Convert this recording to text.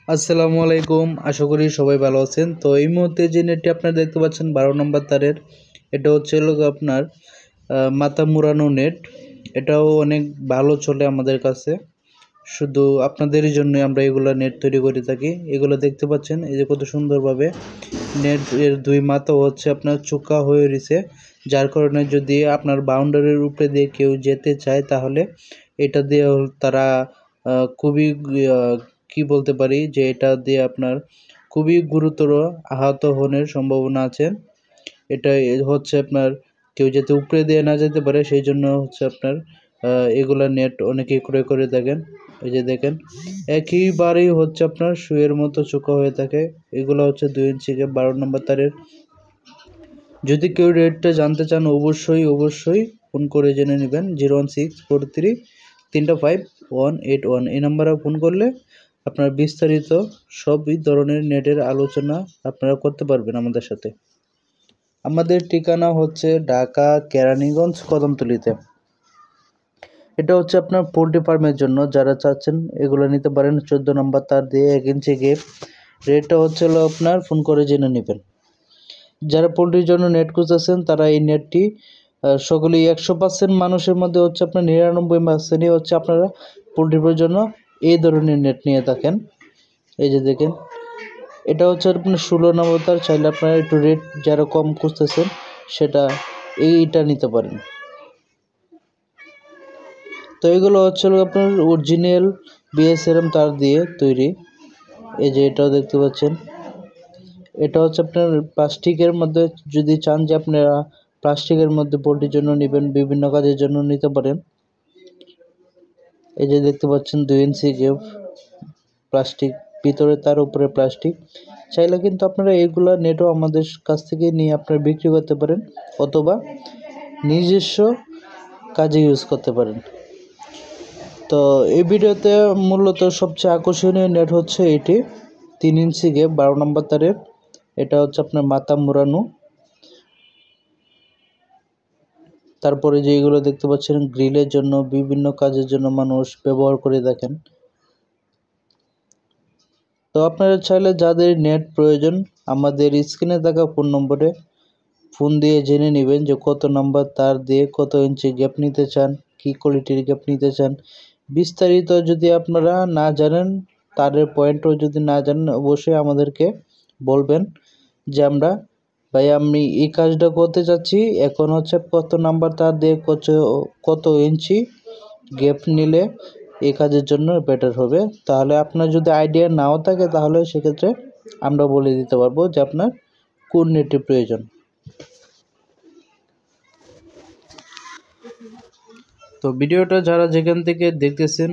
আসসালামু আলাইকুম, আশা করি সবাই ভালো আছেন। তো এই মুহূর্তে যে নেটটি আপনারা দেখতে পাচ্ছেন 12 নম্বর তারের, এটা হচ্ছে আপনার মাথা মুড়ানো নেট। এটাও অনেক ভালো চলে আমাদের কাছে। শুধু আপনাদেরই জন্য আমরা এগুলো নেট তৈরি করে থাকি। এগুলো দেখতে পাচ্ছেন, এই যে কত সুন্দরভাবে নেট এর দুই মাথা হচ্ছে আপনার চোখা হয়ে রয়েছে, যার কারণে যদি আপনার বাউন্ডারির উপরে দিয়ে কেউ যেতে চায় তাহলে এটা দিয়ে তারা খুবই কি বলতে পারি যে এটা দিয়ে আপনার খুবই গুরুতর আহত হওয়ার সম্ভাবনা আছে। এটা হচ্ছে আপনার কেউ যাতে উপরে দিয়ে না যেতে পারে সেই জন্য হচ্ছে আপনার এগুলা নেট অনেকেই ক্রয় করে থাকেন। এই যে দেখেন, একইবারেই হচ্ছে আপনার শুয়ের মতো চোখা হয়ে থাকে। এগুলো হচ্ছে 2 ইঞ্চি 12 নম্বর তারের। যদি কেউ রেটটা জানতে চান অবশ্যই ফোন করে জেনে নেবেন। 01643 এই নাম্বারে ফোন করলে আপনার বিস্তারিত সবই ধরনের নেটের আলোচনা আপনারা করতে পারবেন আমাদের সাথে। আমাদের ঠিকানা হচ্ছে ঢাকা কেরানীগঞ্জ কদমতলীতে। এটা হচ্ছে আপনার পোল্ট্রি ফার্মের জন্য যারা চাচ্ছেন এগুলো নিতে পারেন। 14 নম্বর তার দিয়ে 1 ইঞ্চি গেপ। রেটটা হচ্ছে আপনার ফোন করে জেনে নেবেন। যারা পোলট্রির জন্য নেট খুঁজতেছেন তারা এই নেটটি সকলেই 100% মানুষের মধ্যে হচ্ছে আপনার 99% হচ্ছে আপনারা পোলট্রির জন্য এই ধরনের নেট নিয়ে থাকেন। এই যে দেখেন, এটা হচ্ছে আপনার 16 নম্বর তার। চাইলে আপনারা একটু রেট যারা কম খুঁজতেছেন সেটা এইটা নিতে পারেন। তো এগুলো হচ্ছে আপনার অরিজিনাল বিএসআরএম তার দিয়ে তৈরি। এই যে এটাও দেখতে পাচ্ছেন, এটা হচ্ছে আপনার প্লাস্টিকের মধ্যে। যদি চান যে আপনারা প্লাস্টিকের মধ্যে পোলট্রির জন্য নেবেন, বিভিন্ন কাজের জন্য নিতে পারেন। এই যে দেখতে পাচ্ছেন 2 ইঞ্চি গেপ, প্লাস্টিক ভিতরে, তার উপরে প্লাস্টিক। চাইলে কিন্তু আপনারা এগুলা নেটও আমাদের কাছ থেকে নিয়ে আপনারা বিক্রি করতে পারেন অথবা নিজস্ব কাজে ইউজ করতে পারেন। তো এই ভিডিওতে মূলত সবচেয়ে আকর্ষণীয় নেট হচ্ছে এটি 3 ইঞ্চি গেপ 12 নম্বর তারের। এটা হচ্ছে আপনার মাথা মুড়ানো। তারপরে যেগুলো দেখতে পাচ্ছেন গ্রিলের জন্য, বিভিন্ন কাজের জন্য মানুষ ব্যবহার করে থাকেন। তো আপনারা চাইলে যাদের নেট প্রয়োজন আমাদের স্ক্রিনে থাকা ফোন নম্বরে ফোন দিয়ে জেনে নেবেন যে কত নম্বর তার দিয়ে কত ইঞ্চি গ্যাপ নিতে চান, কি কোয়ালিটির গ্যাপ নিতে চান। বিস্তারিত যদি আপনারা না জানেন, তারের পয়েন্টও যদি না জানেন, অবশ্যই আমাদেরকে বলবেন যে আমরা ভাই আমি এই কাজটা করতে চাচ্ছি, এখন হচ্ছে কত নাম্বার তার দিয়ে কত ইঞ্চি গ্যাপ নিলে এই কাজের জন্য বেটার হবে। তাহলে আপনার যদি আইডিয়া নাও থাকে তাহলে সেক্ষেত্রে আমরা বলে দিতে পারবো যে আপনার কোন নেটের প্রয়োজন। তো ভিডিওটা যারা যেখান থেকে দেখতেছেন